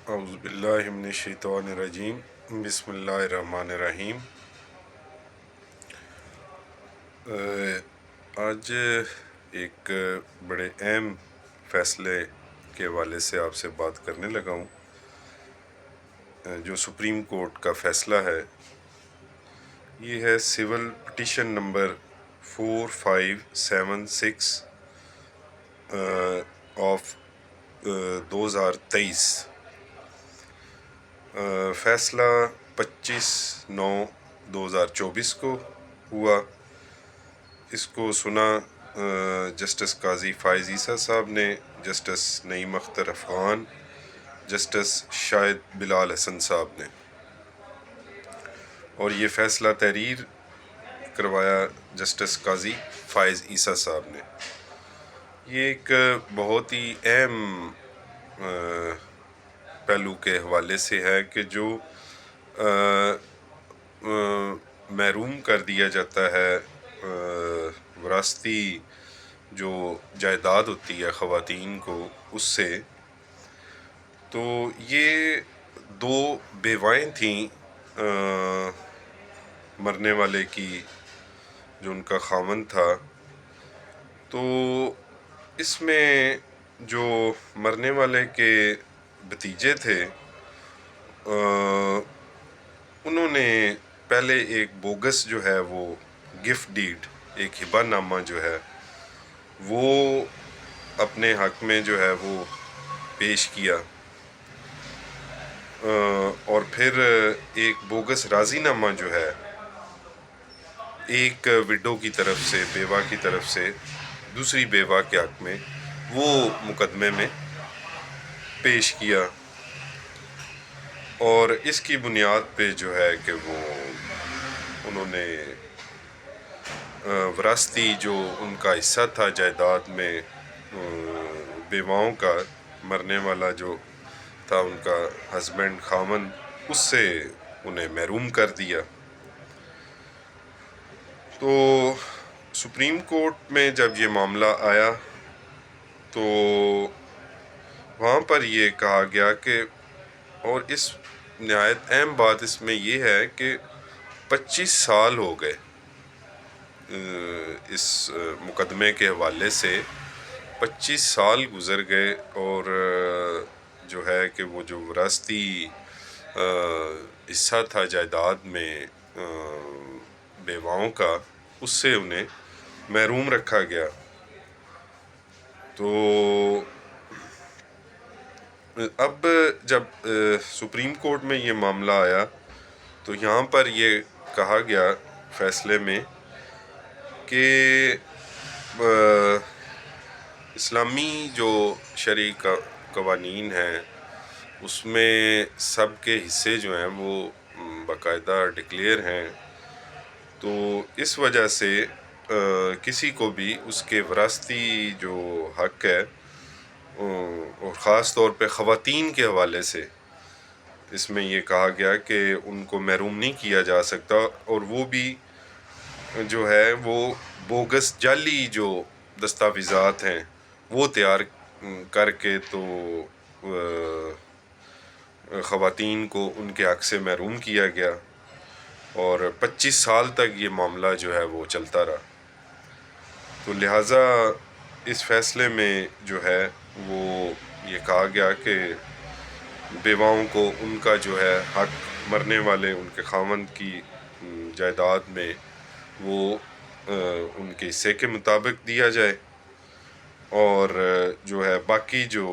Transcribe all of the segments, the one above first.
اعوذ باللہ من الشیطان الرجیم بسم اللہ الرحمن الرحیم۔ آج ایک بڑے اہم فیصلے کے حوالے سے آپ سے بات کرنے لگا ہوں، جو سپریم کورٹ کا فیصلہ ہے۔ یہ ہے سول پٹیشن نمبر 4576 آف 2023۔ فیصلہ 25/9/2024 کو ہوا۔ اس کو سنا جسٹس قاضی فائز عیسیٰ صاحب نے، جسٹس نعیم اختر افغان، جسٹس شاہد بلال حسن صاحب نے، اور یہ فیصلہ تحریر کروایا جسٹس قاضی فائز عیسیٰ صاحب نے۔ یہ ایک بہت ہی اہم پہلو کے حوالے سے ہے کہ جو محروم کر دیا جاتا ہے وراثتی جو جائیداد ہوتی ہے خواتین کو اس سے۔ تو یہ دو بیوائیں تھیں مرنے والے کی، جو ان کا خاوند تھا۔ تو اس میں جو مرنے والے کے بھتیجے تھے، انہوں نے پہلے ایک بوگس جو ہے وہ گفٹ ڈیڈ، ایک ہبہ نامہ جو ہے وہ اپنے حق میں جو ہے وہ پیش کیا، اور پھر ایک بوگس راضی نامہ جو ہے ایک وڈو کی طرف سے، بیوہ کی طرف سے دوسری بیوہ کے حق میں، وہ مقدمے میں پیش کیا، اور اس کی بنیاد پہ جو ہے کہ وہ انہوں نے وراثتی جو ان کا حصہ تھا جائیداد میں، بیواؤں کا، مرنے والا جو تھا ان کا ہسبینڈ، خاوند، اس سے انہیں محروم کر دیا۔ تو سپریم کورٹ میں جب یہ معاملہ آیا تو وہاں پر یہ کہا گیا کہ، اور اس نہایت اہم بات اس میں یہ ہے کہ 25 سال ہو گئے اس مقدمے کے حوالے سے، 25 سال گزر گئے، اور جو ہے کہ وہ جو وراثتی حصہ تھا جائیداد میں بیواؤں کا، اس سے انہیں محروم رکھا گیا۔ تو اب جب سپریم کورٹ میں یہ معاملہ آیا تو یہاں پر یہ کہا گیا فیصلے میں کہ اسلامی جو شرعی قوانین ہیں اس میں سب کے حصے جو ہیں وہ باقاعدہ ڈکلیئر ہیں۔ تو اس وجہ سے کسی کو بھی اس کے وراثتی جو حق ہے، اور خاص طور پہ خواتین کے حوالے سے اس میں یہ کہا گیا کہ ان کو محروم نہیں کیا جا سکتا، اور وہ بھی جو ہے وہ بوگس جعلی جو دستاویزات ہیں وہ تیار کر کے تو خواتین کو ان کے حق سے محروم کیا گیا، اور 25 سال تک یہ معاملہ جو ہے وہ چلتا رہا۔ تو لہٰذا اس فیصلے میں جو ہے وہ یہ کہا گیا کہ بیواؤں کو ان کا جو ہے حق، مرنے والے ان کے خاوند کی جائیداد میں، وہ ان کے حصے کے مطابق دیا جائے، اور جو ہے باقی جو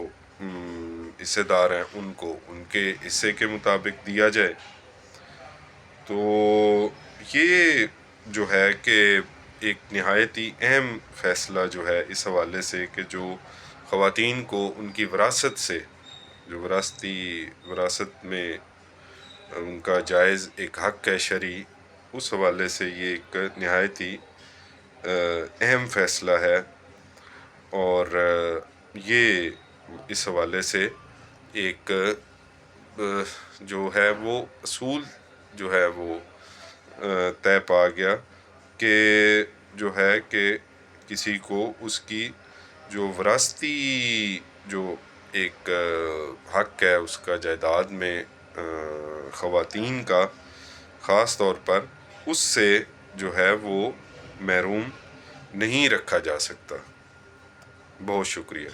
حصے دار ہیں ان کو ان کے حصے کے مطابق دیا جائے۔ تو یہ جو ہے کہ ایک نہایت ہی اہم فیصلہ جو ہے اس حوالے سے کہ جو خواتین کو ان کی وراثت سے، جو وراثت میں ان کا جائز ایک حق ہے شرعی، اس حوالے سے یہ ایک نہایت ہی اہم فیصلہ ہے، اور یہ اس حوالے سے ایک جو ہے وہ اصول جو ہے وہ طے پا گیا کہ جو ہے کہ کسی کو اس کی جو وراثتی جو ایک حق ہے اس کا جائیداد میں خواتین کا خاص طور پر، اس سے جو ہے وہ محروم نہیں رکھا جا سکتا۔ بہت شکریہ۔